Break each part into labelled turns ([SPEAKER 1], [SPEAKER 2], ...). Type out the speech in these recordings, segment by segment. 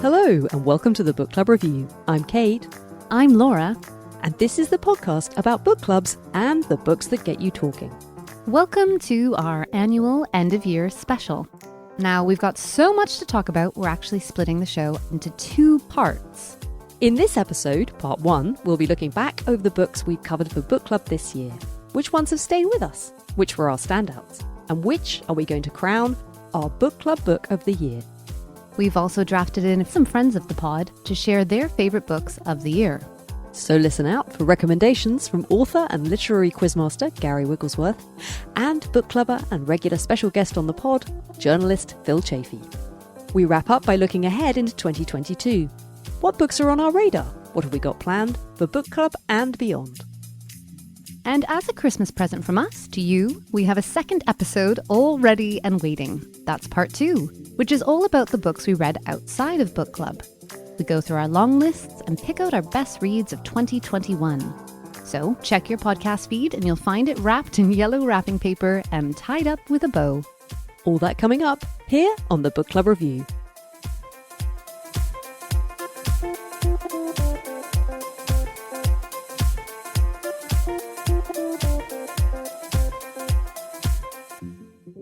[SPEAKER 1] Hello and welcome to the Book Club Review. I'm Kate.
[SPEAKER 2] I'm Laura.
[SPEAKER 1] And this is the podcast about book clubs and the books that get you talking.
[SPEAKER 2] Welcome to our annual end-of-year special. Now, we've got so much to talk about, we're actually splitting the show into two parts.
[SPEAKER 1] In this episode, part 1, we'll be looking back over the books we've covered for book club this year. Which ones have stayed with us? Which were our standouts? And which are we going to crown our book club book of the year?
[SPEAKER 2] We've also drafted in some friends of the pod to share their favourite books of the year.
[SPEAKER 1] So listen out for recommendations from author and literary quizmaster Gary Wigglesworth and book clubber and regular special guest on the pod, journalist Phil Chafee. We wrap up by looking ahead into 2022. What books are on our radar? What have we got planned for book club and beyond?
[SPEAKER 2] And as a Christmas present from us to you, we have a second episode all ready and waiting. That's part 2, which is all about the books we read outside of book club. We go through our long lists and pick out our best reads of 2021. So check your podcast feed and you'll find it wrapped in yellow wrapping paper and tied up with a bow.
[SPEAKER 1] All that coming up here on the Book Club Review.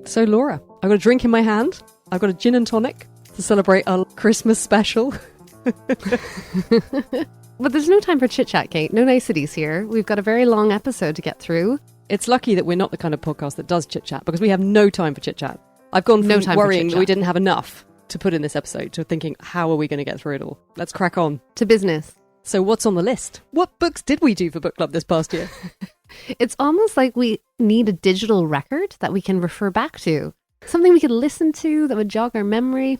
[SPEAKER 1] So Laura, I've got a drink in my hand. I've got a gin and tonic to celebrate our Christmas special.
[SPEAKER 2] But there's no time for chit-chat, Kate. No niceties here. We've got a very long episode to get through.
[SPEAKER 1] It's lucky that we're not the kind of podcast that does chit-chat because we have no time for chit-chat. I've gone from worrying that we didn't have enough to put in this episode to thinking, how are we going to get through it all? Let's crack on.
[SPEAKER 2] To business.
[SPEAKER 1] So what's on the list? What books did we do for book club this past year?
[SPEAKER 2] It's almost like we need a digital record that we can refer back to. Something we could listen to that would jog our memory.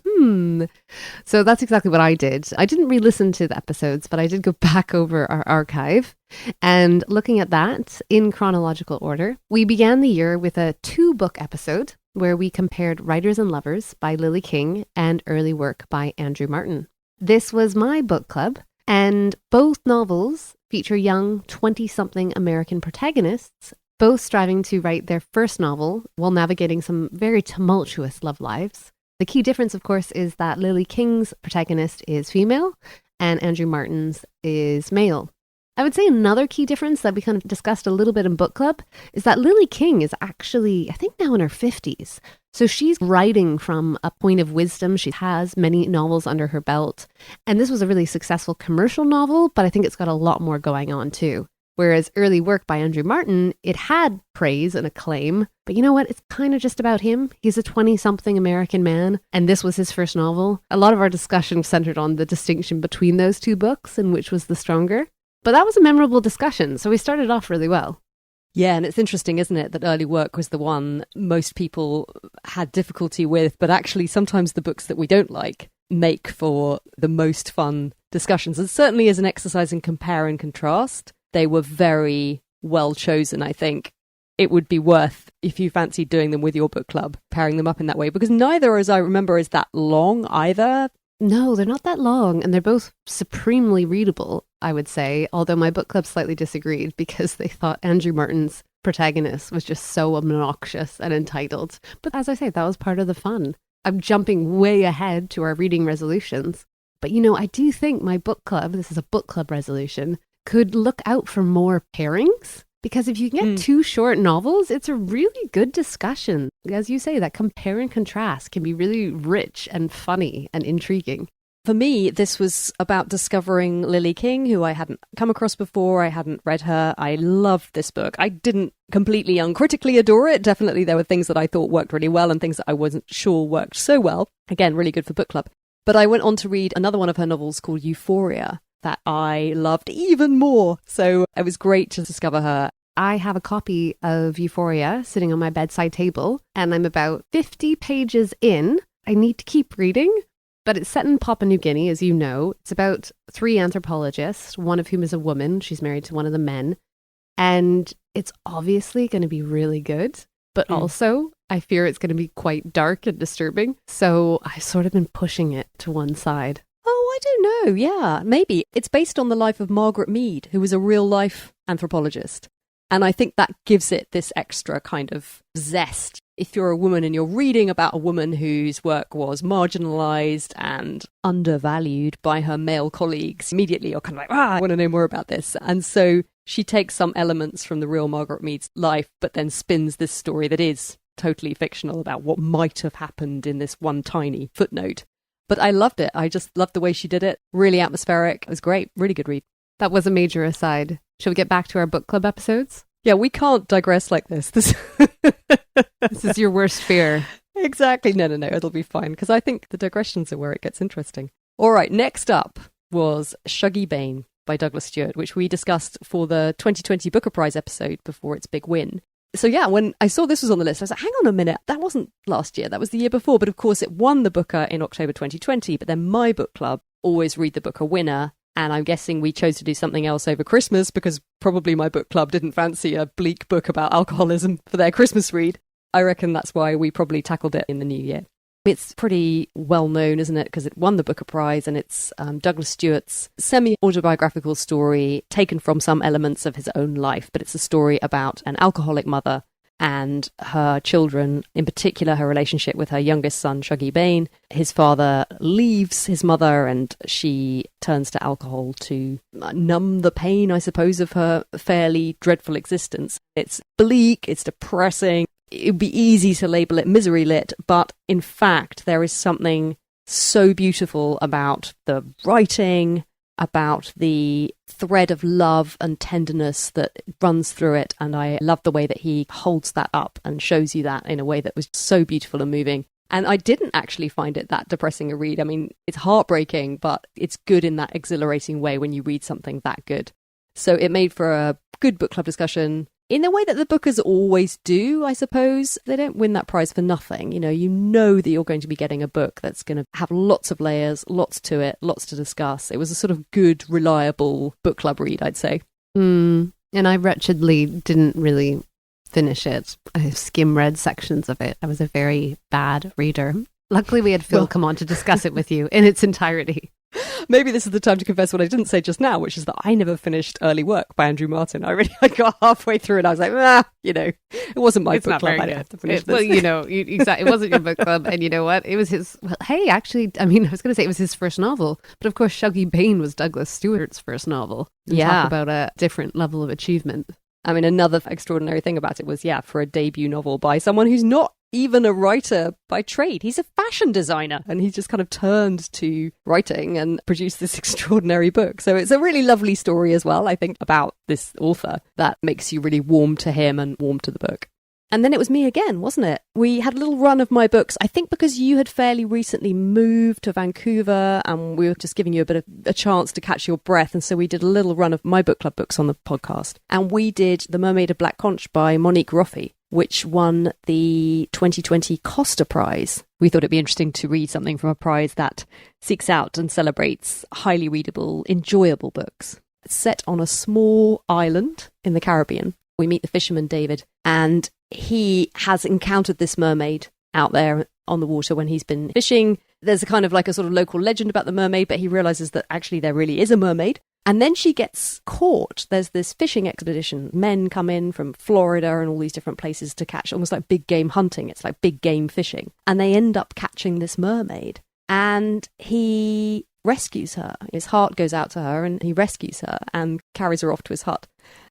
[SPEAKER 2] So that's exactly what I did. I didn't re-listen to the episodes, but I did go back over our archive. And looking at that in chronological order, we began the year with a 2-book episode where we compared Writers and Lovers by Lily King and Early Work by Andrew Martin. This was my book club, and both novels feature young 20-something American protagonists, both striving to write their first novel while navigating some very tumultuous love lives. The key difference, of course, is that Lily King's protagonist is female and Andrew Martin's is male. I would say another key difference that we kind of discussed a little bit in book club is that Lily King is actually, I think, now in her 50s. So she's writing from a point of wisdom. She has many novels under her belt. And this was a really successful commercial novel, but I think it's got a lot more going on too. Whereas Early Work by Andrew Martin, it had praise and acclaim. But you know what? It's kind of just about him. He's a 20-something American man, and this was his first novel. A lot of our discussion centered on the distinction between those two books and which was the stronger. But that was a memorable discussion, so we started off really well.
[SPEAKER 1] Yeah, and it's interesting, isn't it, that Early Work was the one most people had difficulty with, but actually sometimes the books that we don't like make for the most fun discussions. And certainly as an exercise in compare and contrast, they were very well chosen, I think. It would be worth, if you fancied doing them with your book club, pairing them up in that way, because neither, as I remember, is that long either.
[SPEAKER 2] No, they're not that long, and they're both supremely readable, I would say, although my book club slightly disagreed because they thought Andrew Martin's protagonist was just so obnoxious and entitled. But as I say, that was part of the fun. I'm jumping way ahead to our reading resolutions. But you know, I do think my book club, this is a book club resolution, could look out for more pairings. Because if you can get 2 short novels, it's a really good discussion. As you say, that compare and contrast can be really rich and funny and intriguing.
[SPEAKER 1] For me, this was about discovering Lily King, who I hadn't come across before. I hadn't read her. I loved this book. I didn't completely uncritically adore it. Definitely there were things that I thought worked really well and things that I wasn't sure worked so well. Again, really good for book club. But I went on to read another one of her novels called Euphoria that I loved even more. So it was great to discover her.
[SPEAKER 2] I have a copy of Euphoria sitting on my bedside table, and I'm about 50 pages in. I need to keep reading, but it's set in Papua New Guinea, as you know. It's about 3 anthropologists, one of whom is a woman. She's married to one of the men. And it's obviously going to be really good, but also I fear it's going to be quite dark and disturbing. So I've sort of been pushing it to one side.
[SPEAKER 1] Oh, I don't know. Yeah, maybe. It's based on the life of Margaret Mead, who was a real-life anthropologist. And I think that gives it this extra kind of zest. If you're a woman and you're reading about a woman whose work was marginalised and undervalued by her male colleagues, immediately you're kind of like, I want to know more about this. And so she takes some elements from the real Margaret Mead's life, but then spins this story that is totally fictional about what might have happened in this one tiny footnote. But I loved it. I just loved the way she did it. Really atmospheric. It was great. Really good read.
[SPEAKER 2] That was a major aside. Shall we get back to our book club episodes?
[SPEAKER 1] Yeah, we can't digress like this. This
[SPEAKER 2] is your worst fear.
[SPEAKER 1] Exactly. No, it'll be fine, because I think the digressions are where it gets interesting. All right, next up was Shuggie, Bain by Douglas Stuart, which we discussed for the 2020 Booker Prize episode before its big win. So yeah, when I saw this was on the list, I was like, hang on a minute, that wasn't last year, that was the year before. But of course, it won the Booker in October 2020. But then my book club always read the Booker winner. And I'm guessing we chose to do something else over Christmas because probably my book club didn't fancy a bleak book about alcoholism for their Christmas read. I reckon that's why we probably tackled it in the new year. It's pretty well known, isn't it? Because it won the Booker Prize, and it's Douglas Stuart's semi-autobiographical story taken from some elements of his own life. But it's a story about an alcoholic mother and her children, in particular her relationship with her youngest son, Shuggie Bain. His father leaves his mother and she turns to alcohol to numb the pain, I suppose, of her fairly dreadful existence. It's bleak, it's depressing. It would be easy to label it misery lit, but in fact there is something so beautiful about the writing, about the thread of love and tenderness that runs through it. And I love the way that he holds that up and shows you that in a way that was so beautiful and moving. And I didn't actually find it that depressing a read. I mean, it's heartbreaking, but it's good in that exhilarating way when you read something that good. So it made for a good book club discussion in the way that the Bookers always do, I suppose. They don't win that prize for nothing. You know that you're going to be getting a book that's going to have lots of layers, lots to it, lots to discuss. It was a sort of good, reliable book club read, I'd say.
[SPEAKER 2] And I wretchedly didn't really finish it. I skim read sections of it. I was a very bad reader. Luckily, we had Phil come on to discuss it with you in its entirety.
[SPEAKER 1] Maybe this is the time to confess what I didn't say just now, which is that I never finished Early Work by Andrew Martin. I got halfway through and I was like, it wasn't my book club. I didn't have to finish this.
[SPEAKER 2] Well, exactly. It wasn't your book club. And you know what? It was his, I was going to say it was his first novel. But of course, Shuggie Bain was Douglas Stuart's first novel. Talk about a different level of achievement.
[SPEAKER 1] I mean, another extraordinary thing about it was, for a debut novel by someone who's not even a writer by trade. He's a fashion designer, and he just kind of turned to writing and produced this extraordinary book. So it's a really lovely story as well, I think, about this author that makes you really warm to him and warm to the book. And then it was me again, wasn't it? We had a little run of my books, I think because you had fairly recently moved to Vancouver and we were just giving you a bit of a chance to catch your breath. And so we did a little run of my book club books on the podcast. And we did The Mermaid of Black Conch by Monique Roffey, which won the 2020 Costa Prize. We thought it'd be interesting to read something from a prize that seeks out and celebrates highly readable, enjoyable books. It's set on a small island in the Caribbean. We meet the fisherman David, and he has encountered this mermaid out there on the water when he's been fishing. There's a kind of like a sort of local legend about the mermaid, but he realizes that actually there really is a mermaid. And then she gets caught. There's this fishing expedition. Men come in from Florida and all these different places to catch, almost like big game hunting. It's like big game fishing. And they end up catching this mermaid. And he rescues her. His heart goes out to her and he rescues her and carries her off to his hut.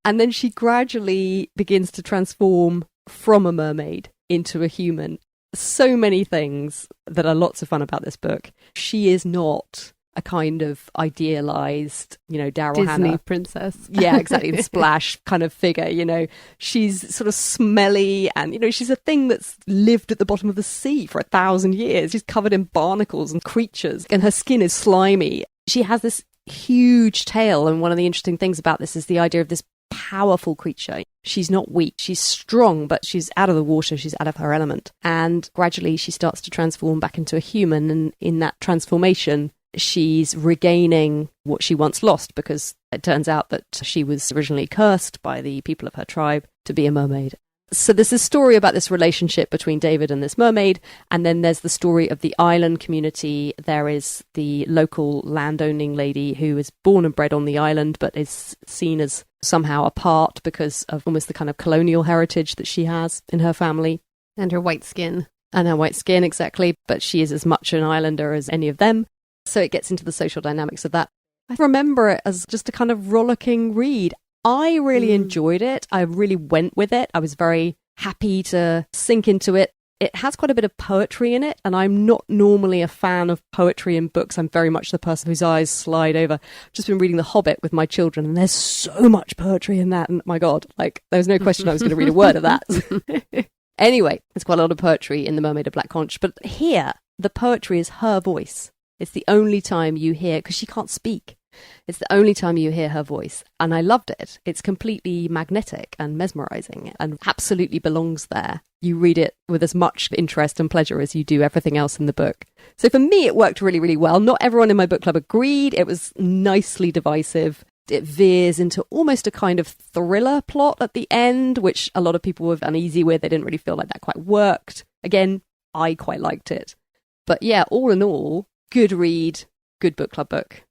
[SPEAKER 1] And then she gradually begins to transform from a mermaid into a human. So many things that are lots of fun about this book. She is not a kind of idealized, Daryl
[SPEAKER 2] Disney
[SPEAKER 1] Hannah
[SPEAKER 2] princess.
[SPEAKER 1] Yeah, exactly. Splash kind of figure, She's sort of smelly and, she's a thing that's lived at the bottom of the sea for 1,000 years. She's covered in barnacles and creatures and her skin is slimy. She has this huge tail. And one of the interesting things about this is the idea of this powerful creature. She's not weak. She's strong, but she's out of the water. She's out of her element. And gradually she starts to transform back into a human. And in that transformation, she's regaining what she once lost, because it turns out that she was originally cursed by the people of her tribe to be a mermaid. So there's this story about this relationship between David and this mermaid, and then there's the story of the island community. There is the local landowning lady who is born and bred on the island but is seen as somehow apart because of almost the kind of colonial heritage that she has in her family.
[SPEAKER 2] And her white skin.
[SPEAKER 1] And her white skin, exactly. But she is as much an islander as any of them. So it gets into the social dynamics of that. I remember it as just a kind of rollicking read. I really enjoyed it. I really went with it. I was very happy to sink into it. It has quite a bit of poetry in it, and I'm not normally a fan of poetry in books. I'm very much the person whose eyes slide over. I've just been reading The Hobbit with my children, and there's so much poetry in that, and my God, like, there was no question I was going to read a word of that. Anyway, there's quite a lot of poetry in The Mermaid of Black Conch, but here, the poetry is her voice. It's the only time you hear, because she can't speak. It's the only time you hear her voice, and I loved it. It's completely magnetic and mesmerizing and absolutely belongs there. You read it with as much interest and pleasure as you do everything else in the book. So for me, it worked really, really well. Not everyone in my book club agreed. It was nicely divisive. It veers into almost a kind of thriller plot at the end, which a lot of people were uneasy with. They didn't really feel like that quite worked. Again, I quite liked it. But yeah, all in all, good read, good book club book.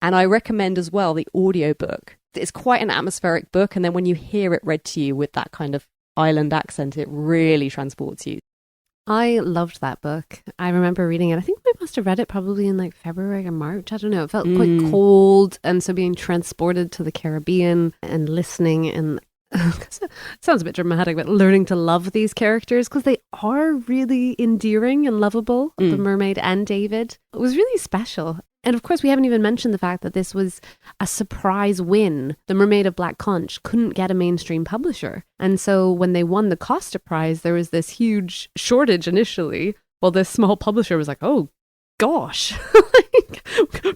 [SPEAKER 1] And I recommend as well the audiobook. It's quite an atmospheric book, and then when you hear it read to you with that kind of island accent, it really transports you.
[SPEAKER 2] I loved that book. I remember reading it. I think I must have read it probably in like February or March. I don't know. It felt quite cold, and so being transported to the Caribbean and listening and it sounds a bit dramatic, but learning to love these characters because they are really endearing and lovable, the mermaid and David. It was really special. And of course, we haven't even mentioned the fact that this was a surprise win. The Mermaid of Black Conch couldn't get a mainstream publisher. And so when they won the Costa Prize, there was this huge shortage initially. Well, this small publisher was like, oh, gosh,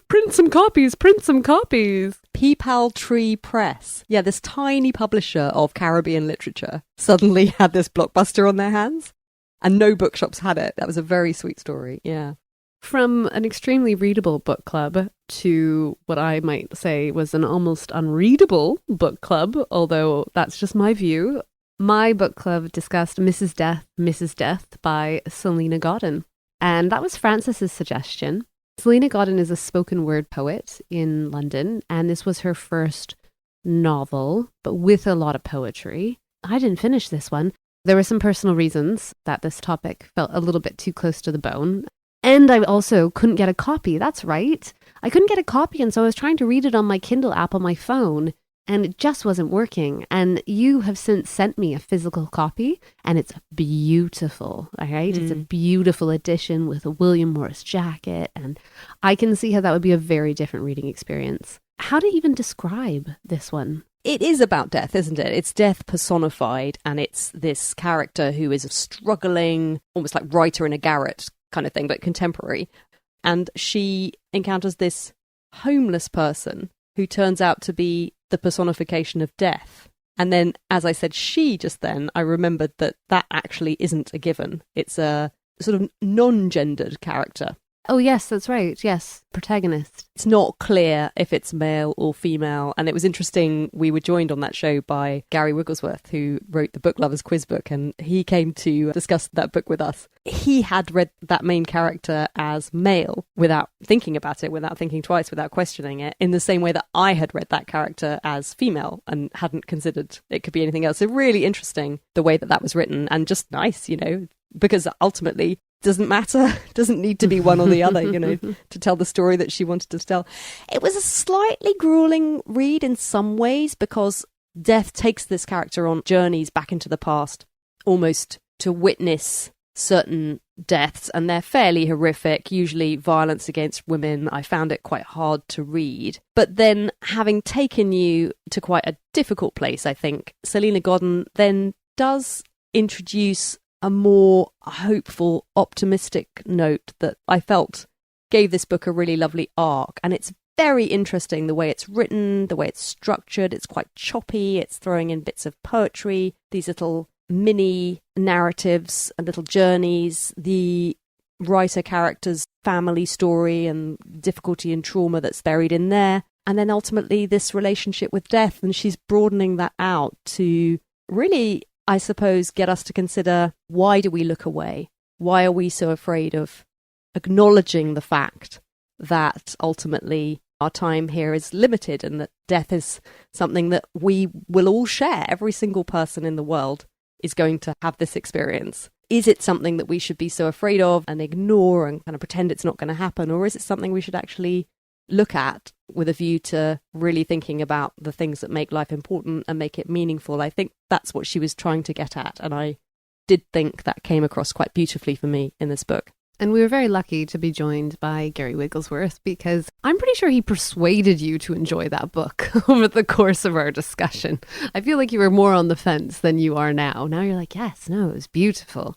[SPEAKER 2] print some copies.
[SPEAKER 1] Peepal Tree Press. Yeah, this tiny publisher of Caribbean literature suddenly had this blockbuster on their hands. And no bookshops had it. That was a very sweet story, yeah.
[SPEAKER 2] From an extremely readable book club to what I might say was an almost unreadable book club, although that's just my view, my book club discussed Mrs. Death by Salena Godden. And that was Frances's suggestion. Salena Godden is a spoken word poet in London, and this was her first novel, but with a lot of poetry. I didn't finish this one. There were some personal reasons that this topic felt a little bit too close to the bone. And I also couldn't get a copy. That's right. I couldn't get a copy, and so I was trying to read it on my Kindle app on my phone, and it just wasn't working. And you have since sent me a physical copy, and it's beautiful, all right? It's a beautiful edition with a William Morris jacket, and I can see how that would be a very different reading experience. How to even describe this one?
[SPEAKER 1] It is about death, isn't it? It's death personified, and it's this character who is a struggling, almost like writer in a garret kind of thing, but contemporary. And she encounters this homeless person who turns out to be the personification of death. And then, as I said, I remembered that actually isn't a given. It's a sort of non-gendered character.
[SPEAKER 2] Oh, yes, that's right. Yes, protagonist.
[SPEAKER 1] It's not clear if it's male or female. And it was interesting, we were joined on that show by Gary Wigglesworth, who wrote the Book Lovers Quiz book, and he came to discuss that book with us. He had read that main character as male without thinking about it, without thinking twice, without questioning it, in the same way that I had read that character as female and hadn't considered it could be anything else. So really interesting the way that was written, and just nice, because ultimately doesn't matter, doesn't need to be one or the other, to tell the story that she wanted to tell. It was a slightly grueling read in some ways because death takes this character on journeys back into the past, almost to witness certain deaths, and they're fairly horrific, usually violence against women. I found it quite hard to read. But then, having taken you to quite a difficult place, I think, Salena Godden then does introduce a more hopeful, optimistic note that I felt gave this book a really lovely arc. And it's very interesting the way it's written, the way it's structured. It's quite choppy. It's throwing in bits of poetry, these little mini narratives and little journeys, the writer character's family story and difficulty and trauma that's buried in there. And then ultimately this relationship with death. And she's broadening that out to really, I suppose, get us to consider, why do we look away? Why are we so afraid of acknowledging the fact that ultimately our time here is limited and that death is something that we will all share. Every single person in the world is going to have this experience. Is it something that we should be so afraid of and ignore and kind of pretend it's not going to happen? Or is it something we should actually look at with a view to really thinking about the things that make life important and make it meaningful? I think that's what she was trying to get at. And I did think that came across quite beautifully for me in this book.
[SPEAKER 2] And we were very lucky to be joined by Gary Wigglesworth because I'm pretty sure he persuaded you to enjoy that book over the course of our discussion. I feel like you were more on the fence than you are now. Now you're like, yes, no, it was beautiful.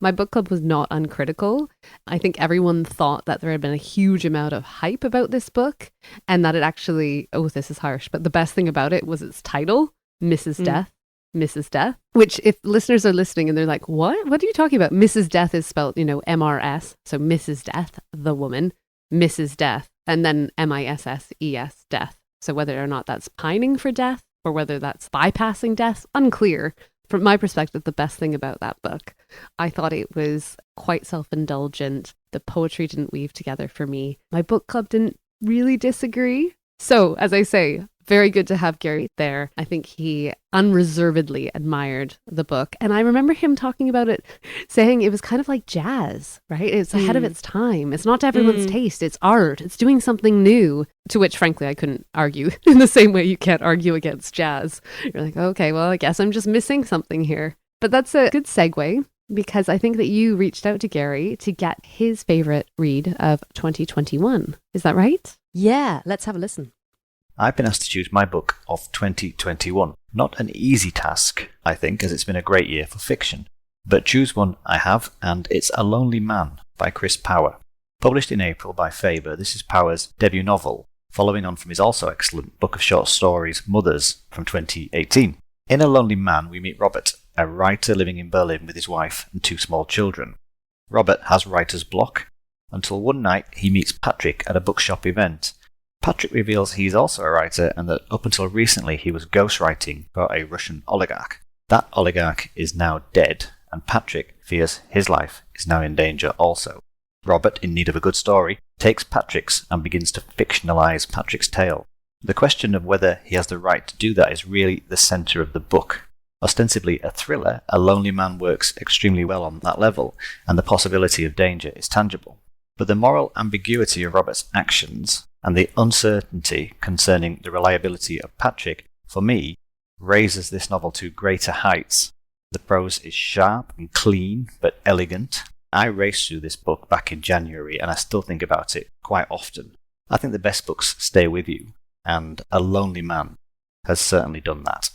[SPEAKER 2] My book club was not uncritical. I think everyone thought that there had been a huge amount of hype about this book and that it actually, oh, this is harsh, but the best thing about it was its title, Mrs. Death. Mrs. Death, which if listeners are listening and they're like, what are you talking about? Mrs. Death is spelled, MRS. So Mrs. Death, the woman, Mrs. Death, and then MISSES, death. So whether or not that's pining for death or whether that's bypassing death, unclear. From my perspective, the best thing about that book, I thought it was quite self-indulgent. The poetry didn't weave together for me. My book club didn't really disagree. So, as I say, very good to have Gary there. I think he unreservedly admired the book. And I remember him talking about it, saying it was kind of like jazz, right? It's ahead of its time. It's not to everyone's taste. It's art. It's doing something new. To which, frankly, I couldn't argue in the same way you can't argue against jazz. You're like, okay, well, I guess I'm just missing something here. But that's a good segue because I think that you reached out to Gary to get his favorite read of 2021. Is that right?
[SPEAKER 1] Yeah, let's have a listen.
[SPEAKER 3] I've been asked to choose my book of 2021. Not an easy task, I think, as it's been a great year for fiction. But choose one I have, and it's A Lonely Man by Chris Power. Published in April by Faber, this is Power's debut novel, following on from his also excellent book of short stories, Mothers, from 2018. In A Lonely Man, we meet Robert, a writer living in Berlin with his wife and 2 small children. Robert has writer's block, until one night he meets Patrick at a bookshop event. Patrick reveals he's also a writer and that up until recently he was ghostwriting for a Russian oligarch. That oligarch is now dead, and Patrick fears his life is now in danger also. Robert, in need of a good story, takes Patrick's and begins to fictionalise Patrick's tale. The question of whether he has the right to do that is really the centre of the book. Ostensibly a thriller, A Lonely Man works extremely well on that level, and the possibility of danger is tangible. But the moral ambiguity of Robert's actions and the uncertainty concerning the reliability of Patrick, for me, raises this novel to greater heights. The prose is sharp and clean, but elegant. I raced through this book back in January, and I still think about it quite often. I think the best books stay with you, and A Lonely Man has certainly done that.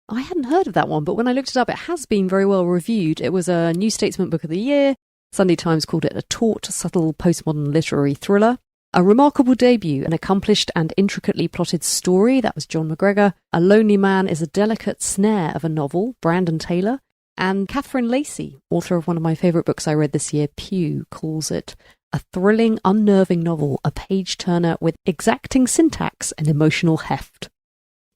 [SPEAKER 1] I hadn't heard of that one, but when I looked it up, it has been very well reviewed. It was a New Statesman Book of the Year. Sunday Times called it a taut, subtle, postmodern literary thriller. A remarkable debut, an accomplished and intricately plotted story, that was John McGregor. A Lonely Man is a delicate snare of a novel, Brandon Taylor. And Catherine Lacey, author of one of my favourite books I read this year, Pew, calls it a thrilling, unnerving novel, a page-turner with exacting syntax and emotional heft.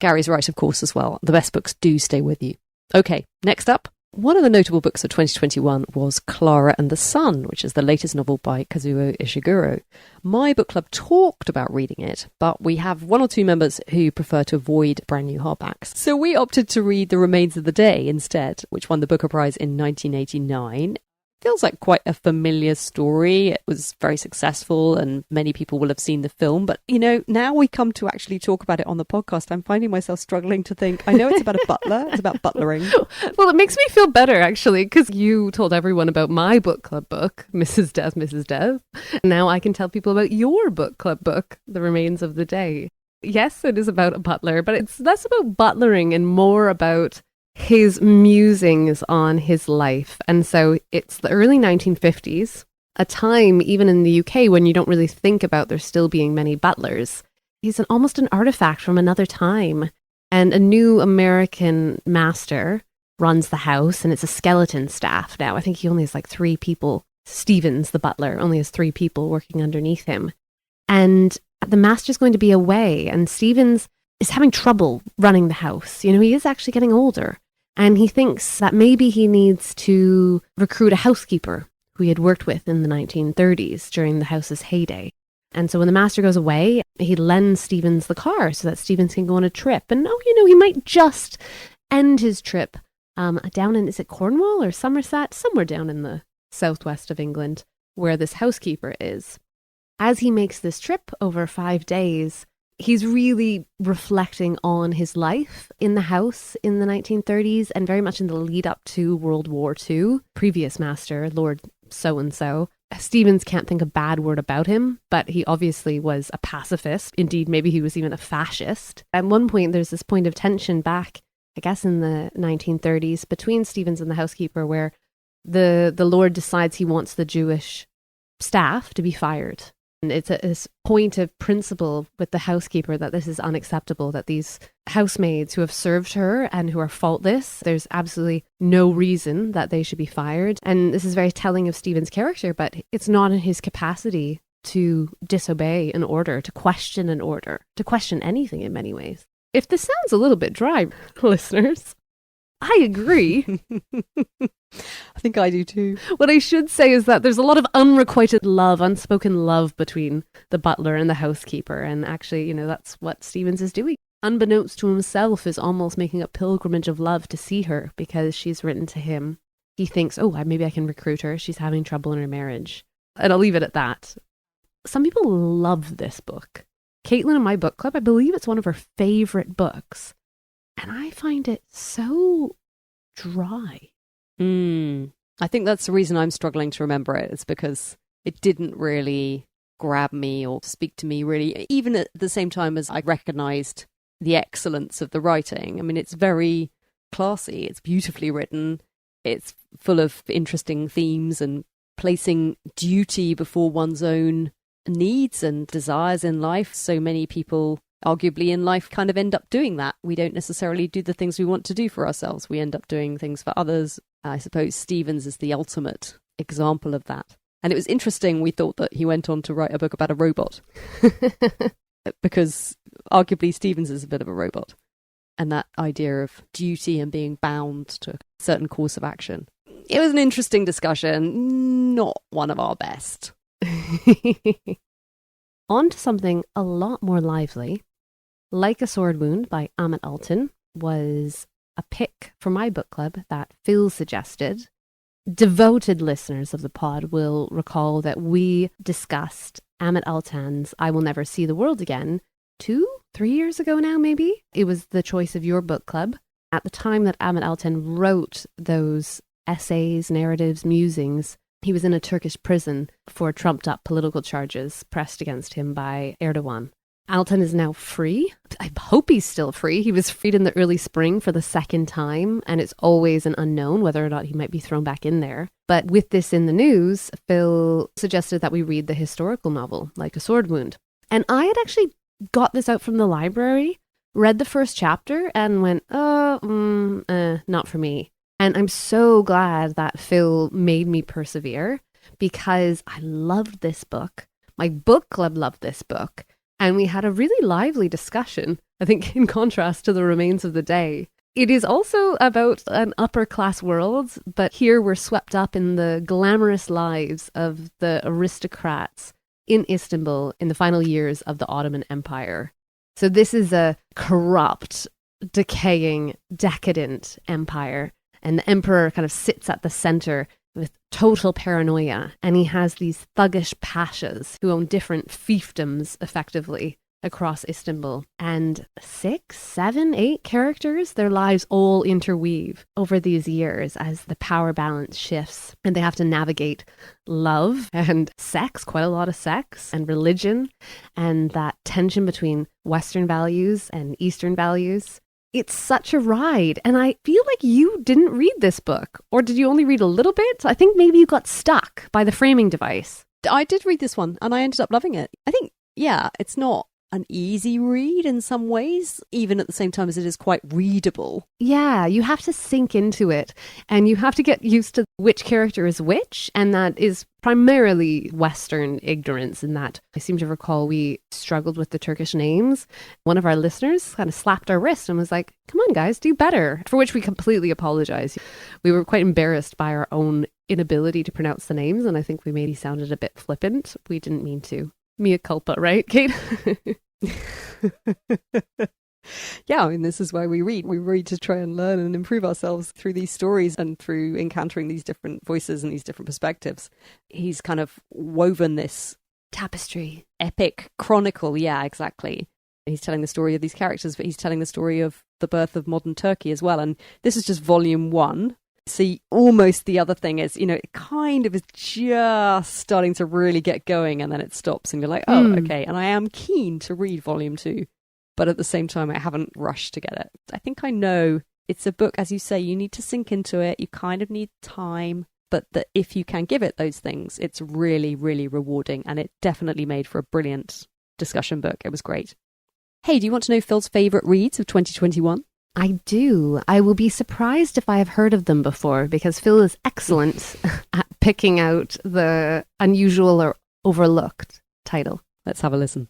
[SPEAKER 1] Gary's right, of course, as well. The best books do stay with you. Okay, next up. One of the notable books of 2021 was Clara and the Sun, which is the latest novel by Kazuo Ishiguro. My book club talked about reading it, but we have 1 or 2 members who prefer to avoid brand new hardbacks. So we opted to read The Remains of the Day instead, which won the Booker Prize in 1989. Feels like quite a familiar story. It was very successful and many people will have seen the film. But, now we come to actually talk about it on the podcast. I'm finding myself struggling to think. I know it's about a butler. It's about butlering.
[SPEAKER 2] Well, it makes me feel better, actually, because you told everyone about my book club book, Mrs. Death, Mrs. Death. Now I can tell people about your book club book, The Remains of the Day. Yes, it is about a butler, but it's less about butlering and more about his musings on his life. And so it's the early 1950s, a time even in the UK when you don't really think about there still being many butlers. He's almost an artifact from another time. And a new American master runs the house, and it's a skeleton staff now. I think he only has 3 people. Stevens, the butler, only has 3 people working underneath him. And the master's going to be away, and Stevens is having trouble running the house. He is actually getting older. And he thinks that maybe he needs to recruit a housekeeper who he had worked with in the 1930s during the house's heyday. And so when the master goes away, he lends Stevens the car so that Stevens can go on a trip. And he might just end his trip down in, is it Cornwall or Somerset? Somewhere down in the southwest of England where this housekeeper is. As he makes this trip over 5 days, he's really reflecting on his life in the house in the 1930s and very much in the lead up to World War II. Previous master, Lord so-and-so. Stevens can't think a bad word about him, but he obviously was a pacifist. Indeed, maybe he was even a fascist. At one point, there's this point of tension back, I guess in the 1930s, between Stevens and the housekeeper where the Lord decides he wants the Jewish staff to be fired. And it's a point of principle with the housekeeper that this is unacceptable, that these housemaids who have served her and who are faultless, there's absolutely no reason that they should be fired. And this is very telling of Stephen's character, but it's not in his capacity to disobey an order, to question an order, to question anything in many ways. If this sounds a little bit dry, listeners, I agree.
[SPEAKER 1] I think I do too.
[SPEAKER 2] What I should say is that there's a lot of unrequited love, unspoken love between the butler and the housekeeper. And actually, that's what Stevens is doing. Unbeknownst to himself, is almost making a pilgrimage of love to see her because she's written to him. He thinks, maybe I can recruit her. She's having trouble in her marriage. And I'll leave it at that. Some people love this book. Caitlin in my book club, I believe it's one of her favorite books. And I find it so dry.
[SPEAKER 1] I think that's the reason I'm struggling to remember it. It's because it didn't really grab me or speak to me really, even at the same time as I recognized the excellence of the writing. I mean, it's very classy. It's beautifully written. It's full of interesting themes and placing duty before one's own needs and desires in life. So many people arguably in life kind of end up doing that. We don't necessarily do the things we want to do for ourselves. We end up doing things for others. I suppose Stevens is the ultimate example of that. And it was interesting, we thought that he went on to write a book about a robot. Because arguably Stevens is a bit of a robot. And that idea of duty and being bound to a certain course of action. It was an interesting discussion, not one of our best.
[SPEAKER 2] On to something a lot more lively. Like a Sword Wound by Amit Alton was a pick for my book club that Phil suggested. Devoted listeners of the pod will recall that we discussed Amit Altan's I Will Never See the World Again 2-3 years ago now, maybe. It was the choice of your book club. At the time that Amit Altan wrote those essays, narratives, musings, he was in a Turkish prison for trumped-up political charges pressed against him by Erdogan. Altan is now free. I hope he's still free. He was freed in the early spring for the second time, and it's always an unknown whether or not he might be thrown back in there. But with this in the news, Phil suggested that we read the historical novel, Like a Sword Wound. And I had actually got this out from the library, read the first chapter, and went, not for me. And I'm so glad that Phil made me persevere because I loved this book. My book club loved this book. And we had a really lively discussion, I think, in contrast to The Remains of the Day. It is also about an upper class world, but here we're swept up in the glamorous lives of the aristocrats in Istanbul in the final years of the Ottoman Empire. So this is a corrupt, decaying, decadent empire. And the emperor kind of sits at the center with total paranoia. And he has these thuggish pashas who own different fiefdoms, effectively, across Istanbul. And 6, 7, 8 characters, their lives all interweave over these years as the power balance shifts. And they have to navigate love and sex, quite a lot of sex, and religion, and that tension between Western values and Eastern values. It's such a ride. And I feel like you didn't read this book. Or did you only read a little bit? I think maybe you got stuck by the framing device.
[SPEAKER 1] I did read this one and I ended up loving it. I think, it's not an easy read in some ways, even at the same time as it is quite readable.
[SPEAKER 2] Yeah, you have to sink into it and you have to get used to which character is which. And that is primarily Western ignorance in that I seem to recall we struggled with the Turkish names. One of our listeners kind of slapped our wrist and was like, come on guys, do better, for which we completely apologize. We were quite embarrassed by our own inability to pronounce the names and I think we maybe sounded a bit flippant. We didn't mean to. Mea culpa, right, Kate?
[SPEAKER 1] Yeah, I mean, this is why we read. We read to try and learn and improve ourselves through these stories and through encountering these different voices and these different perspectives. He's kind of woven this
[SPEAKER 2] Tapestry.
[SPEAKER 1] epic chronicle. Yeah, exactly. He's telling the story of these characters, but he's telling the story of the birth of modern Turkey as well. And this is just volume 1. See, almost the other thing is, it kind of is just starting to really get going, and then it stops and you're like, oh, okay. And I am keen to read volume 2. But at the same time, I haven't rushed to get it. I think I know it's a book, as you say, you need to sink into it. You kind of need time. But that if you can give it those things, it's really, really rewarding. And it definitely made for a brilliant discussion book. It was great. Hey, do you want to know Phil's favourite reads of 2021?
[SPEAKER 2] I do. I will be surprised if I have heard of them before, because Phil is excellent at picking out the unusual or overlooked title.
[SPEAKER 1] Let's have a listen.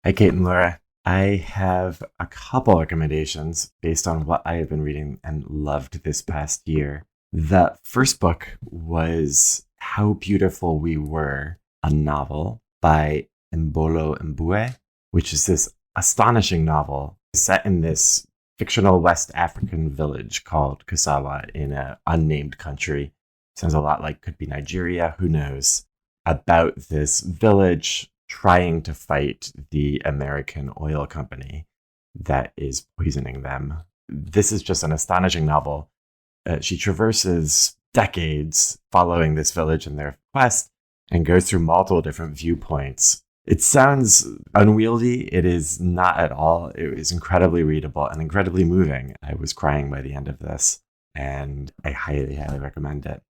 [SPEAKER 4] Hi, Kate and Laura. I have a couple recommendations based on what I have been reading and loved this past year. The first book was How Beautiful We Were, a novel by Mbolo Mbue, which is this astonishing novel set in this fictional West African village called Kazuo in an unnamed country. Sounds a lot like could be Nigeria, who knows, about this village trying to fight the American oil company that is poisoning them. This is just an astonishing novel. She traverses decades following this village in their quest and goes through multiple different viewpoints. It sounds unwieldy. It is not at all. It is incredibly readable and incredibly moving. I was crying by the end of this, and I highly, highly recommend it.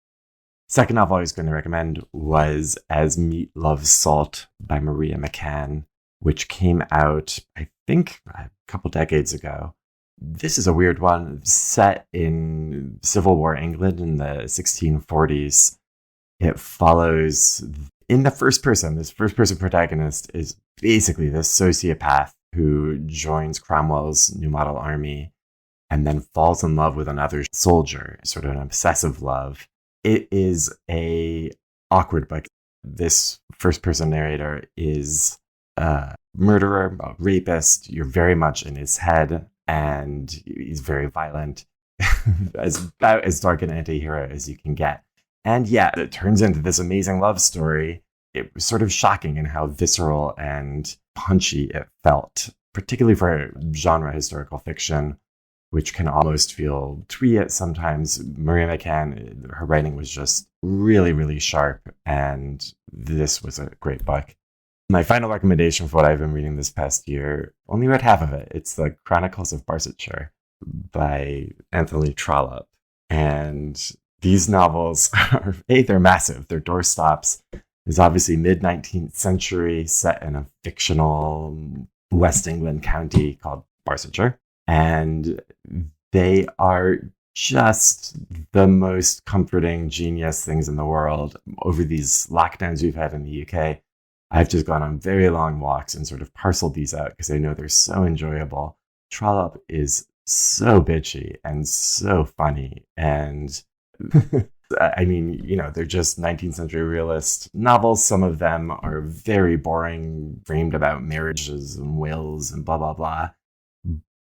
[SPEAKER 4] Second novel I was going to recommend was As Meat Loves Salt by Maria McCann, which came out, I think, a couple decades ago. This is a weird one, set in Civil War England in the 1640s. It follows, in the first person, this first person protagonist is basically this sociopath who joins Cromwell's New Model Army and then falls in love with another soldier, sort of an obsessive love. It is a awkward book. This first-person narrator is a murderer, a rapist. You're very much in his head, and he's very violent. About as dark an anti-hero as you can get. And yeah, it turns into this amazing love story. It was sort of shocking in how visceral and punchy it felt, particularly for genre historical fiction, which can almost feel twee at sometimes. Maria McCann, her writing was just really, really sharp, and this was a great book. My final recommendation for what I've been reading this past year, only read half of it. It's The Chronicles of Barsetshire by Anthony Trollope. And these novels are, they're massive. They're doorstops. It's obviously mid-19th century, set in a fictional West England county called Barsetshire. And they are just the most comforting, genius things in the world. Over these lockdowns we've had in the UK, I've just gone on very long walks and sort of parceled these out because I know they're so enjoyable. Trollope is so bitchy and so funny. And I mean, they're just 19th century realist novels. Some of them are very boring, framed about marriages and wills and blah, blah, blah.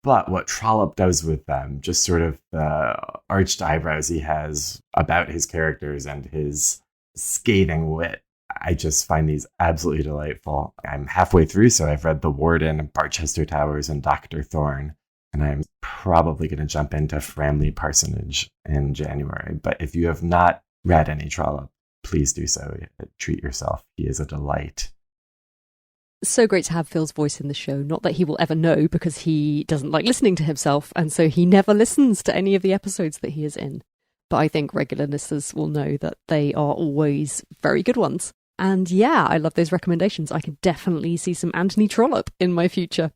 [SPEAKER 4] But what Trollope does with them, just sort of the arched eyebrows he has about his characters and his scathing wit, I just find these absolutely delightful. I'm halfway through, so I've read The Warden, Barchester Towers, and Dr. Thorne, and I'm probably going to jump into Framley Parsonage in January. But if you have not read any Trollope, please do so. Treat yourself. He is a delight.
[SPEAKER 1] So great to have Phil's voice in the show. Not that he will ever know, because he doesn't like listening to himself, and so he never listens to any of the episodes that he is in. But I think regular listeners will know that they are always very good ones. And yeah, I love those recommendations. I could definitely see some Anthony Trollope in my future.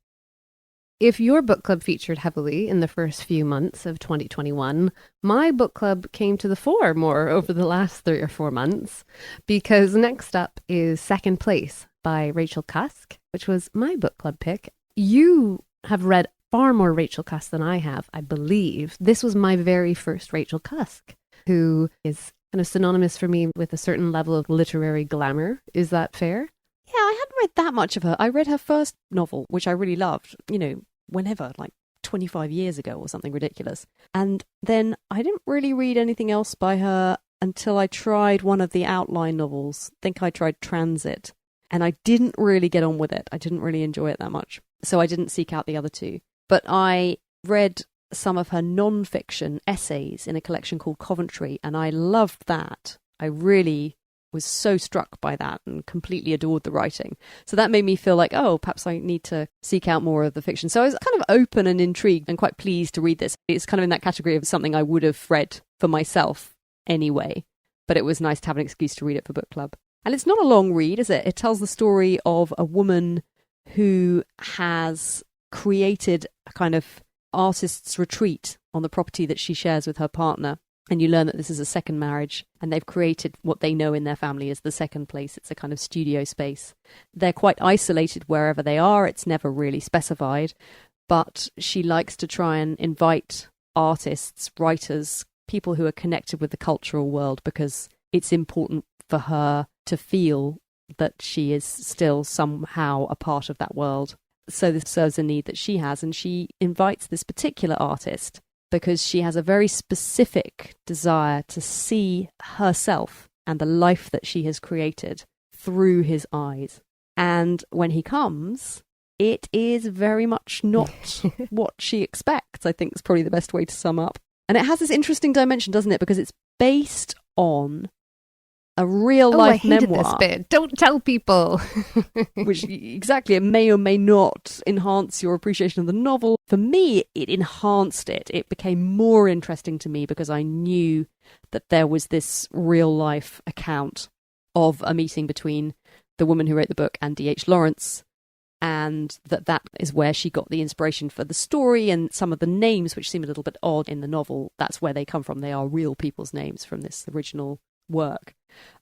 [SPEAKER 2] If your book club featured heavily in the first few months of 2021, my book club came to the fore more over the last 3 or 4 months, because next up is Second Place by Rachel Cusk, which was my book club pick. You have read far more Rachel Cusk than I have, I believe. This was my very first Rachel Cusk, who is kind of synonymous for me with a certain level of literary glamour. Is that fair?
[SPEAKER 1] Yeah, I had read that much of her. I read her first novel, which I really loved, whenever, like 25 years ago or something ridiculous. And then I didn't really read anything else by her until I tried one of the outline novels. I think I tried Transit. And I didn't really get on with it. I didn't really enjoy it that much. So I didn't seek out the other two. But I read some of her non-fiction essays in a collection called Coventry, and I loved that. I really was so struck by that and completely adored the writing. So that made me feel like, oh, perhaps I need to seek out more of the fiction. So I was kind of open and intrigued and quite pleased to read this. It's kind of in that category of something I would have read for myself anyway, but it was nice to have an excuse to read it for book club. And it's not a long read, is it? It tells the story of a woman who has created a kind of artist's retreat on the property that she shares with her partner. And you learn that this is a second marriage, and they've created what they know in their family as the second place. It's a kind of studio space. They're quite isolated wherever they are. It's never really specified, but she likes to try and invite artists, writers, people who are connected with the cultural world, because it's important for her to feel that she is still somehow a part of that world. So this serves a need that she has, and she invites this particular artist because she has a very specific desire to see herself and the life that she has created through his eyes. And when he comes, it is very much not what she expects, I think is probably the best way to sum up. And it has this interesting dimension, doesn't it? Because it's based on a real-life memoir.
[SPEAKER 2] This bit. Don't tell people.
[SPEAKER 1] Which, exactly, it may or may not enhance your appreciation of the novel. For me, it enhanced it. It became more interesting to me because I knew that there was this real-life account of a meeting between the woman who wrote the book and D.H. Lawrence, and that is where she got the inspiration for the story, and some of the names, which seem a little bit odd in the novel, that's where they come from. They are real people's names from this original work.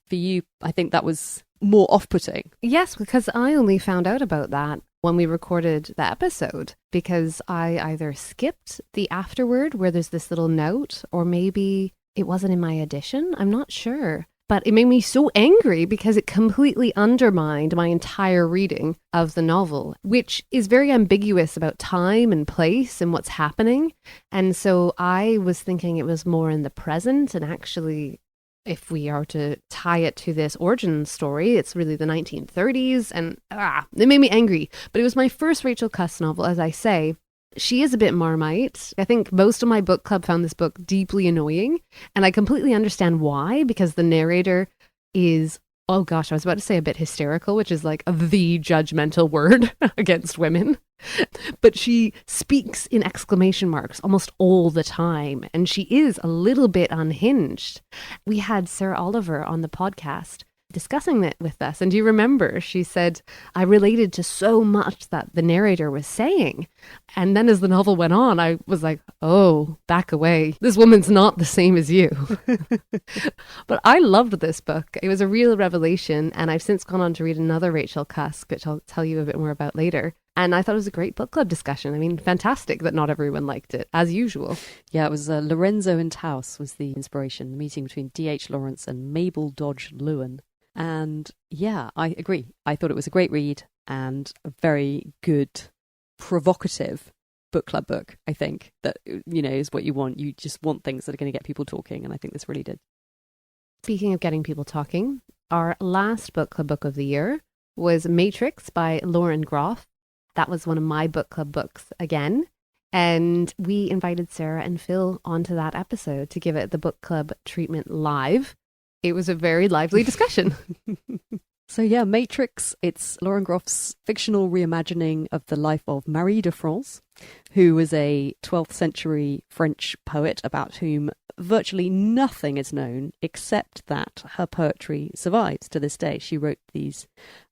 [SPEAKER 1] For you, I think that was more off-putting.
[SPEAKER 2] Yes, because I only found out about that when we recorded the episode, because I either skipped the afterword where there's this little note, or maybe it wasn't in my edition. I'm not sure. But it made me so angry because it completely undermined my entire reading of the novel, which is very ambiguous about time and place and what's happening. And so I was thinking it was more in the present, and actually, if we are to tie it to this origin story, it's really the 1930s, and it made me angry. But it was my first Rachel Cusk novel, as I say. She is a bit Marmite. I think most of my book club found this book deeply annoying, and I completely understand why, because the narrator is, oh gosh, I was about to say a bit hysterical, which is like the judgmental word against women. But she speaks in exclamation marks almost all the time, and she is a little bit unhinged. We had Sarah Oliver on the podcast discussing it with us, and do you remember she said, I related to so much that the narrator was saying, and then as the novel went on, I was like, oh, back away, this woman's not the same as you. But I loved this book. It was a real revelation, and I've since gone on to read another Rachel Cusk, which I'll tell you a bit more about later. And I thought it was a great book club discussion. I mean, fantastic that not everyone liked it, as usual.
[SPEAKER 1] Yeah, it was Lorenzo and Taus was the inspiration, the meeting between D.H. Lawrence and Mabel Dodge Lewin. And yeah, I agree. I thought it was a great read and a very good, provocative book club book, I think, that, is what you want. You just want things that are going to get people talking, and I think this really did.
[SPEAKER 2] Speaking of getting people talking, our last book club book of the year was Matrix by Lauren Groff. That was one of my book club books again. And we invited Sarah and Phil onto that episode to give it the book club treatment live. It was a very lively discussion.
[SPEAKER 1] So yeah, Matrix, it's Lauren Groff's fictional reimagining of the life of Marie de France, who was a 12th century French poet about whom virtually nothing is known except that her poetry survives to this day. She wrote these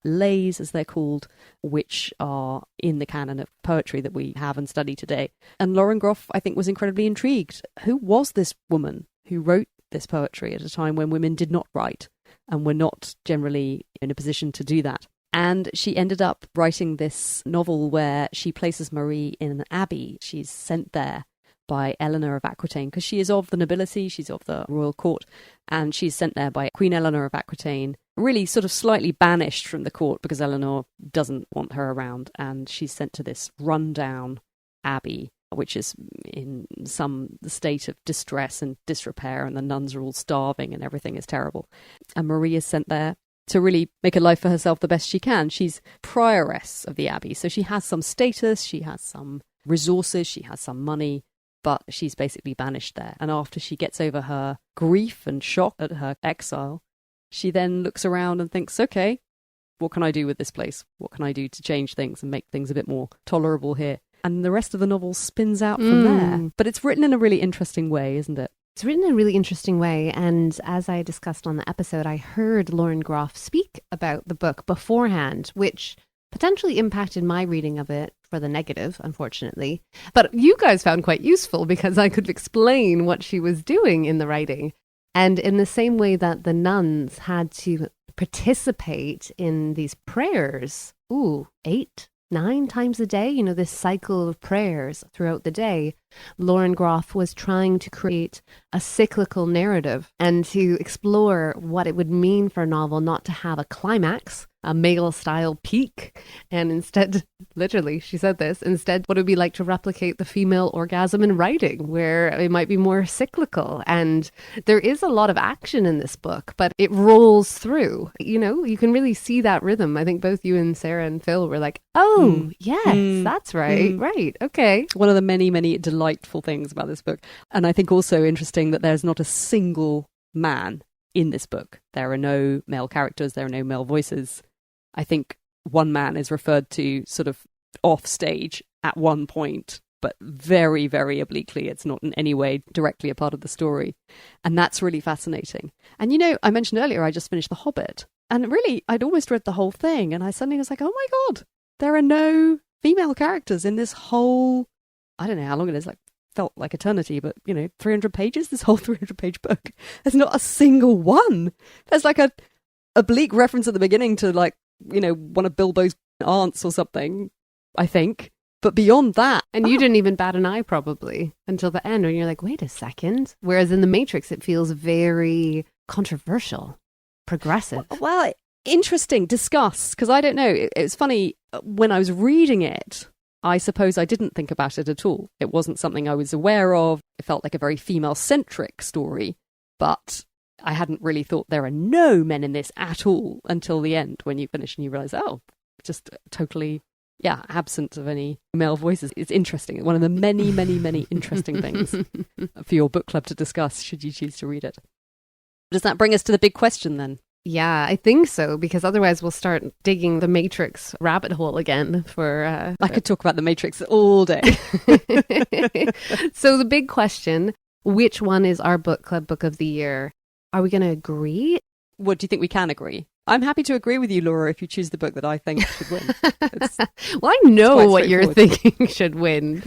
[SPEAKER 1] lays, as they're called, which are in the canon of poetry that we have and study today. And Lauren Groff, I think, was incredibly intrigued. Who was this woman who wrote this poetry at a time when women did not write and were not generally in a position to do that? And she ended up writing this novel where she places Marie in an abbey. She's sent there by Eleanor of Aquitaine because she is of the nobility, she's of the royal court, and she's sent there by Queen Eleanor of Aquitaine really sort of slightly banished from the court because Eleanor doesn't want her around, and she's sent to this rundown abbey, which is in some state of distress and disrepair, and the nuns are all starving and everything is terrible. And Marie is sent there to really make a life for herself the best she can. She's prioress of the abbey, so she has some status, she has some resources, she has some money, but she's basically banished there. And after she gets over her grief and shock at her exile, she then looks around and thinks, okay, what can I do with this place? What can I do to change things and make things a bit more tolerable here? And the rest of the novel spins out from there. But it's written in a really interesting way, isn't it?
[SPEAKER 2] It's written in a really interesting way. And as I discussed on the episode, I heard Lauren Groff speak about the book beforehand, which potentially impacted my reading of it for the negative, unfortunately. But you guys found quite useful because I could explain what she was doing in the writing. And in the same way that the nuns had to participate in these prayers, 8, 9 times a day, this cycle of prayers throughout the day, Lauren Groff was trying to create a cyclical narrative and to explore what it would mean for a novel not to have a climax, a male-style peak, and instead, literally, she said this, instead what it would be like to replicate the female orgasm in writing, where it might be more cyclical. And there is a lot of action in this book, but it rolls through. You can really see that rhythm. I think both you and Sarah and Phil were like, yes, that's right, right, okay.
[SPEAKER 1] One of the many, many delightful things about this book. And I think also interesting that there's not a single man in this book. There are no male characters, there are no male voices. I think one man is referred to sort of off stage at one point, but very, very obliquely. It's not in any way directly a part of the story. And that's really fascinating. And I mentioned earlier, I just finished The Hobbit. And really, I'd almost read the whole thing. And I suddenly was like, oh my God, there are no female characters in this whole, I don't know how long it is, felt like eternity, but 300 pages, this whole 300-page book. There's not a single one. There's like a oblique reference at the beginning to one of Bilbo's aunts or something, I think. But beyond that...
[SPEAKER 2] And you didn't even bat an eye, probably, until the end, when you're like, wait a second. Whereas in The Matrix, it feels very controversial, progressive.
[SPEAKER 1] Well, interesting. Discuss. Because I don't know. It was funny. When I was reading it, I suppose I didn't think about it at all. It wasn't something I was aware of. It felt like a very female-centric story. But I hadn't really thought there are no men in this at all until the end, when you finish and you realise, just totally, absent of any male voices. It's interesting. One of the many, many, many interesting things for your book club to discuss, should you choose to read it. Does that bring us to the big question then?
[SPEAKER 2] Yeah, I think so, because otherwise we'll start digging the Matrix rabbit hole again for...
[SPEAKER 1] I could talk about the Matrix all day.
[SPEAKER 2] So the big question, which one is our book club book of the year? Are we going to agree?
[SPEAKER 1] What do you think we can agree? I'm happy to agree with you, Laura, if you choose the book that I think should win.
[SPEAKER 2] Well, I know what you're thinking should win.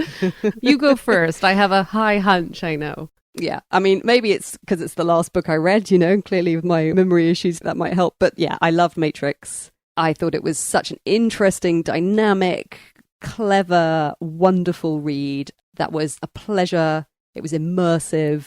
[SPEAKER 2] You go first. I have a high hunch, I know.
[SPEAKER 1] Yeah, I mean, maybe it's because it's the last book I read, clearly with my memory issues, that might help. But yeah, I loved Matrix. I thought it was such an interesting, dynamic, clever, wonderful read. That was a pleasure. It was immersive.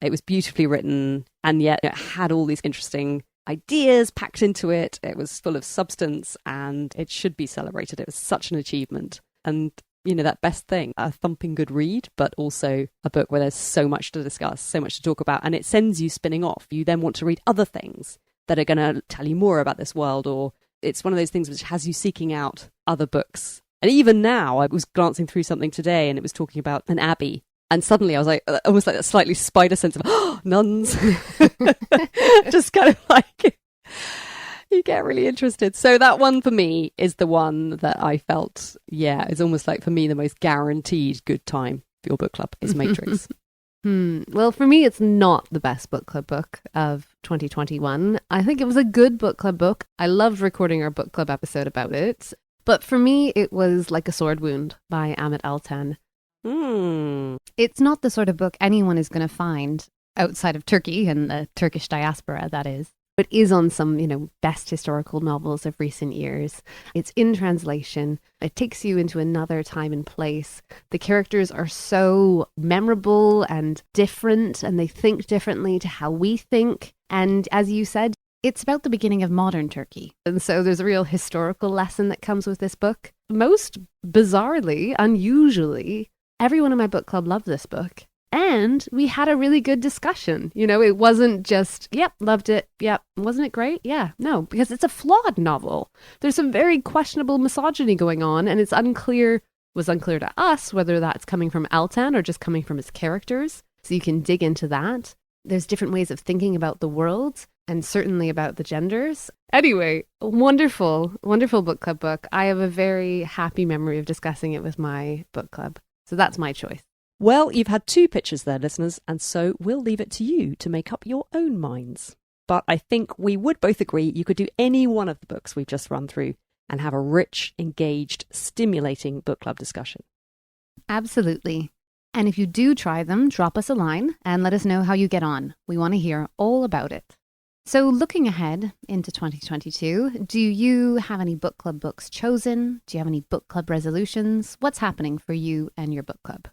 [SPEAKER 1] It was beautifully written. And yet it had all these interesting ideas packed into it. It was full of substance and it should be celebrated. It was such an achievement. And that best thing, a thumping good read, but also a book where there's so much to discuss, so much to talk about, and it sends you spinning off. You then want to read other things that are going to tell you more about this world, or it's one of those things which has you seeking out other books. And even now, I was glancing through something today and it was talking about an abbey. And suddenly I was like, almost like a slightly spider sense of, nuns. Just kind of like... You get really interested. So that one for me is the one that I felt, is almost like for me the most guaranteed good time for your book club is Matrix.
[SPEAKER 2] Well, for me, it's not the best book club book of 2021. I think it was a good book club book. I loved recording our book club episode about it. But for me, it was Like a Sword Wound by Amit Altan. It's not the sort of book anyone is going to find outside of Turkey and the Turkish diaspora, that is. It is on some, best historical novels of recent years. It's in translation. It takes you into another time and place. The characters are so memorable and different, and they think differently to how we think. And as you said, It's about the beginning of modern Turkey. And so there's a real historical lesson that comes with this book. Most bizarrely, unusually, everyone in my book club loved this book. And we had a really good discussion. You know, it wasn't just, yep, loved it. Yep, wasn't it great? Yeah, no, because it's a flawed novel. There's some very questionable misogyny going on, and it's unclear to us whether that's coming from Altan or just coming from his characters. So you can dig into that. There's different ways of thinking about the world and certainly about the genders. Anyway, wonderful, wonderful book club book. I have a very happy memory of discussing it with my book club. So that's my choice.
[SPEAKER 1] Well, you've had 2 pitches there, listeners, and so we'll leave it to you to make up your own minds. But I think we would both agree you could do any one of the books we've just run through and have a rich, engaged, stimulating book club discussion.
[SPEAKER 2] Absolutely. And if you do try them, drop us a line and let us know how you get on. We want to hear all about it. So looking ahead into 2022, do you have any book club books chosen? Do you have any book club resolutions? What's happening for you and your book club?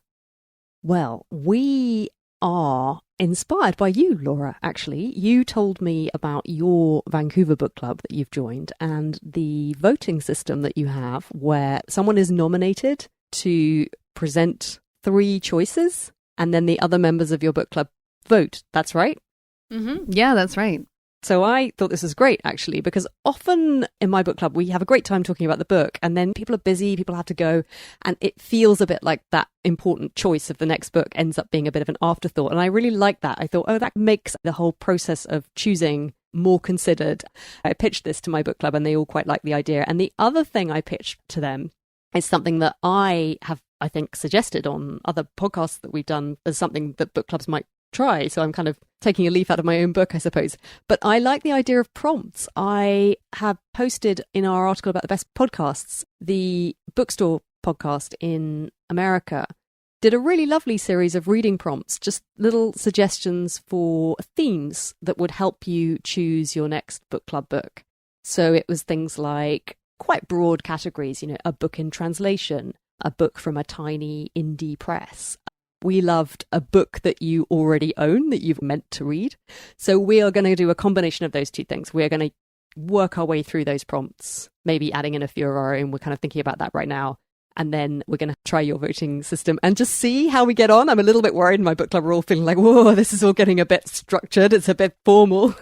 [SPEAKER 1] Well, we are inspired by you, Laura, actually. You told me about your Vancouver book club that you've joined and the voting system that you have where someone is nominated to present 3 choices and then the other members of your book club vote. That's right?
[SPEAKER 2] Mm-hmm. Yeah, that's right.
[SPEAKER 1] So I thought this was great, actually, because often in my book club, we have a great time talking about the book and then people are busy, people have to go, and it feels a bit like that important choice of the next book ends up being a bit of an afterthought. And I really like that. I thought, that makes the whole process of choosing more considered. I pitched this to my book club and they all quite like the idea. And the other thing I pitched to them is something that I have, I think, suggested on other podcasts that we've done as something that book clubs might try. So I'm kind of taking a leaf out of my own book, I suppose. But I like the idea of prompts. I have posted in our article about the best podcasts, the bookstore podcast in America did a really lovely series of reading prompts, just little suggestions for themes that would help you choose your next book club book. So it was things like quite broad categories, a book in translation, a book from a tiny indie press. We loved a book that you already own that you've meant to read. So we are going to do a combination of those 2 things. We're going to work our way through those prompts, maybe adding in a few of our own. We're kind of thinking about that right now. And then we're going to try your voting system and just see how we get on. I'm a little bit worried. My book club are all feeling like, whoa, this is all getting a bit structured. It's a bit formal.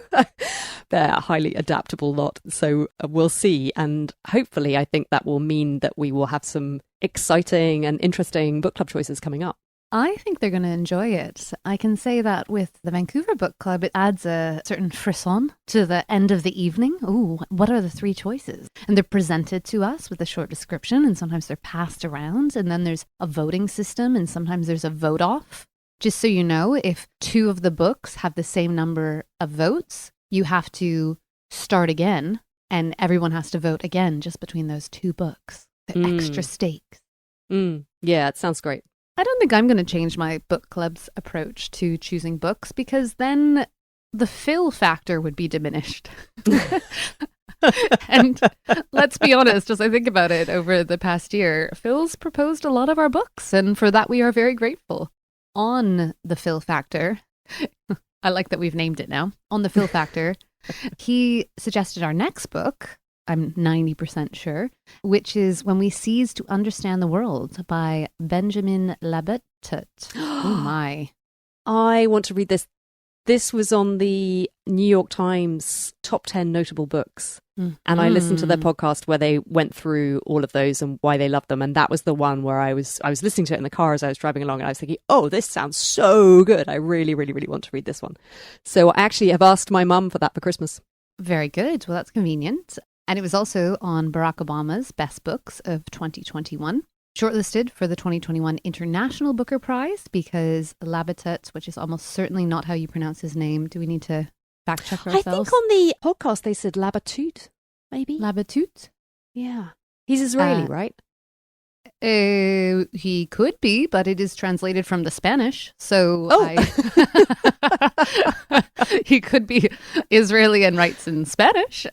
[SPEAKER 1] They're a highly adaptable lot. So we'll see. And hopefully, I think that will mean that we will have some exciting and interesting book club choices coming up.
[SPEAKER 2] I think they're going to enjoy it. I can say that with the Vancouver Book Club, it adds a certain frisson to the end of the evening. Ooh, what are the 3 choices? And they're presented to us with a short description, and sometimes they're passed around, and then there's a voting system, and sometimes there's a vote off. Just so you know, if 2 of the books have the same number of votes, you have to start again, and everyone has to vote again just between those 2 books. They're extra stakes.
[SPEAKER 1] Yeah, it sounds great.
[SPEAKER 2] I don't think I'm going to change my book club's approach to choosing books because then the fill factor would be diminished. And let's be honest, as I think about it over the past year, Phil's proposed a lot of our books, and for that we are very grateful. On the fill factor, I like that we've named it now, on the fill factor, he suggested our next book, I'm 90% sure, which is When We Cease to Understand the World by Benjamin Labatut. Oh my.
[SPEAKER 1] I want to read this. This was on the New York Times top 10 notable books. And I listened to their podcast where they went through all of those and why they loved them. And that was the one where I was listening to it in the car as I was driving along and I was thinking, oh, this sounds so good. I really, really, really want to read this one. So I actually have asked my mum for that for Christmas.
[SPEAKER 2] Very good. Well, that's convenient. And it was also on Barack Obama's Best Books of 2021. Shortlisted for the 2021 International Booker Prize because Labatut, which is almost certainly not how you pronounce his name. Do we need to fact check ourselves?
[SPEAKER 1] I think on the podcast they said Labatut, maybe.
[SPEAKER 2] Labatut?
[SPEAKER 1] Yeah. He's Israeli, right?
[SPEAKER 2] He could be, but it is translated from the Spanish. So he could be Israeli and writes in Spanish.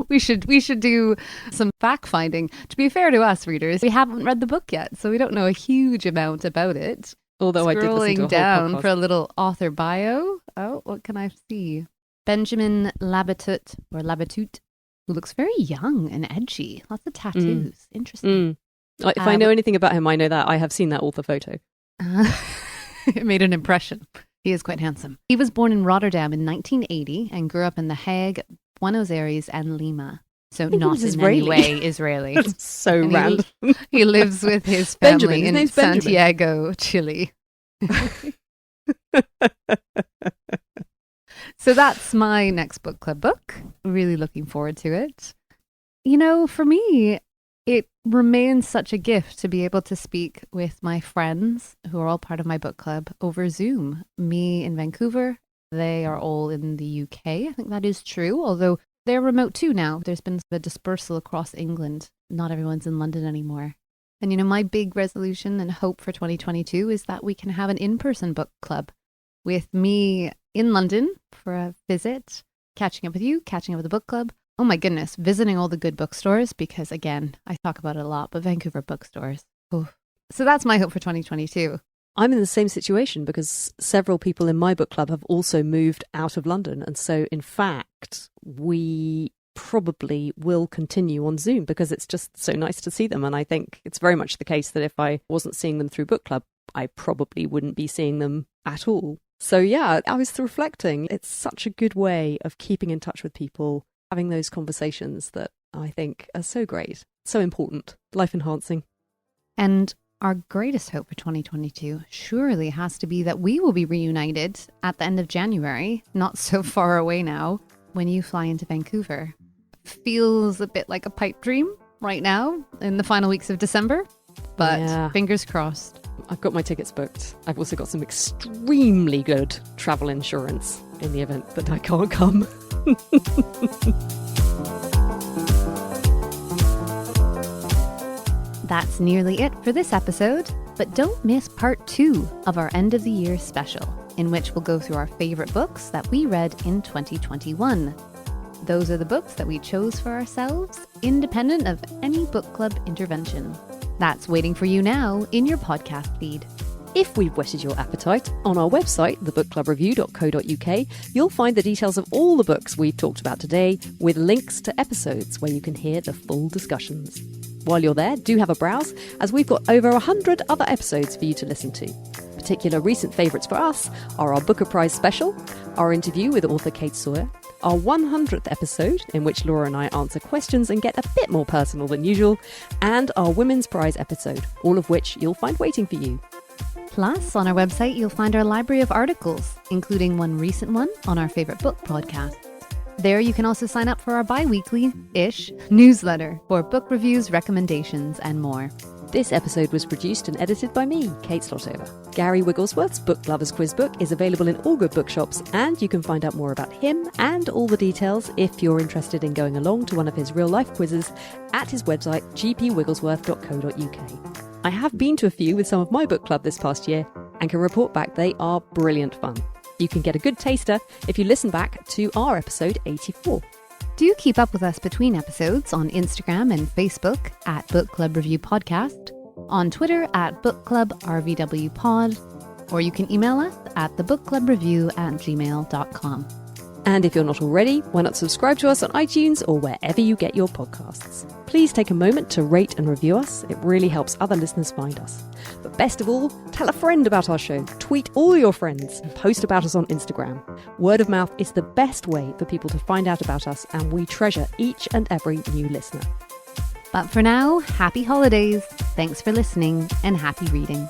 [SPEAKER 2] We should do some fact finding. To be fair to us readers, we haven't read the book yet, so we don't know a huge amount about it.
[SPEAKER 1] Although I did listen to a whole
[SPEAKER 2] down
[SPEAKER 1] podcast.
[SPEAKER 2] For a little author bio. Oh, what can I see? Benjamin Labatut, who looks very young and edgy. Lots of tattoos. Interesting.
[SPEAKER 1] If I know anything about him, I know that. I have seen that author photo.
[SPEAKER 2] It made an impression. He is quite handsome. He was born in Rotterdam in 1980 and grew up in The Hague, Buenos Aires, and Lima. So not in any way Israeli.
[SPEAKER 1] That's so
[SPEAKER 2] And
[SPEAKER 1] random.
[SPEAKER 2] He lives with his family
[SPEAKER 1] His
[SPEAKER 2] in
[SPEAKER 1] name's Benjamin.
[SPEAKER 2] Santiago, Chile. So that's my next book club book. Really looking forward to it. You know, for me, it remains such a gift to be able to speak with my friends who are all part of my book club over Zoom. Me in Vancouver, they are all in the UK. I think that is true, although they're remote too now. There's been a dispersal across England. Not everyone's in London anymore. And you know, my big resolution and hope for 2022 is that we can have an in-person book club with me in London for a visit, catching up with you, catching up with the book club. Oh my goodness, visiting all the good bookstores, because again, I talk about it a lot, but Vancouver bookstores. Oof. So that's my hope for 2022.
[SPEAKER 1] I'm in the same situation because several people in my book club have also moved out of London. And so, in fact, we probably will continue on Zoom because it's just so nice to see them. And I think it's very much the case that if I wasn't seeing them through book club, I probably wouldn't be seeing them at all. So yeah, I was reflecting. It's such a good way of keeping in touch with people, having those conversations that I think are so great, so important, life enhancing.
[SPEAKER 2] And our greatest hope for 2022 surely has to be that we will be reunited at the end of January, not so far away now, when you fly into Vancouver. Feels a bit like a pipe dream right now in the final weeks of December, but fingers crossed.
[SPEAKER 1] I've got my tickets booked. I've also got some extremely good travel insurance in the event that I can't come.
[SPEAKER 2] That's nearly it for this episode, but don't miss part 2 of our end of the year special, in which we'll go through our favorite books that we read in 2021. Those are the books that we chose for ourselves, independent of any book club intervention. That's waiting for you now in your podcast feed.
[SPEAKER 1] If we've whetted your appetite, on our website, thebookclubreview.co.uk, you'll find the details of all the books we've talked about today, with links to episodes where you can hear the full discussions. While you're there, do have a browse, as we've got over 100 other episodes for you to listen to. Particular recent favourites for us are our Booker Prize special, our interview with author Kate Sawyer, our 100th episode, in which Laura and I answer questions and get a bit more personal than usual, and our Women's Prize episode, all of which you'll find waiting for you.
[SPEAKER 2] Plus, on our website, you'll find our library of articles, including one recent one on our favourite book podcast. There you can also sign up for our bi-weekly-ish newsletter for book reviews, recommendations, and more.
[SPEAKER 1] This episode was produced and edited by me, Kate Slotover. Gary Wigglesworth's Book Lovers Quiz Book is available in all good bookshops, and you can find out more about him and all the details if you're interested in going along to one of his real-life quizzes at his website, gpwigglesworth.co.uk. I have been to a few with some of my book club this past year and can report back they are brilliant fun. You can get a good taster if you listen back to our episode 84.
[SPEAKER 2] Do keep up with us between episodes on Instagram and Facebook at Book Club Review Podcast, on Twitter at Book Club RVW Pod, or you can email us at thebookclubreview@gmail.com.
[SPEAKER 1] And if you're not already, why not subscribe to us on iTunes or wherever you get your podcasts. Please take a moment to rate and review us. It really helps other listeners find us. But best of all, tell a friend about our show, tweet all your friends, and post about us on Instagram. Word of mouth is the best way for people to find out about us, and we treasure each and every new listener.
[SPEAKER 2] But for now, happy holidays, thanks for listening, and happy reading.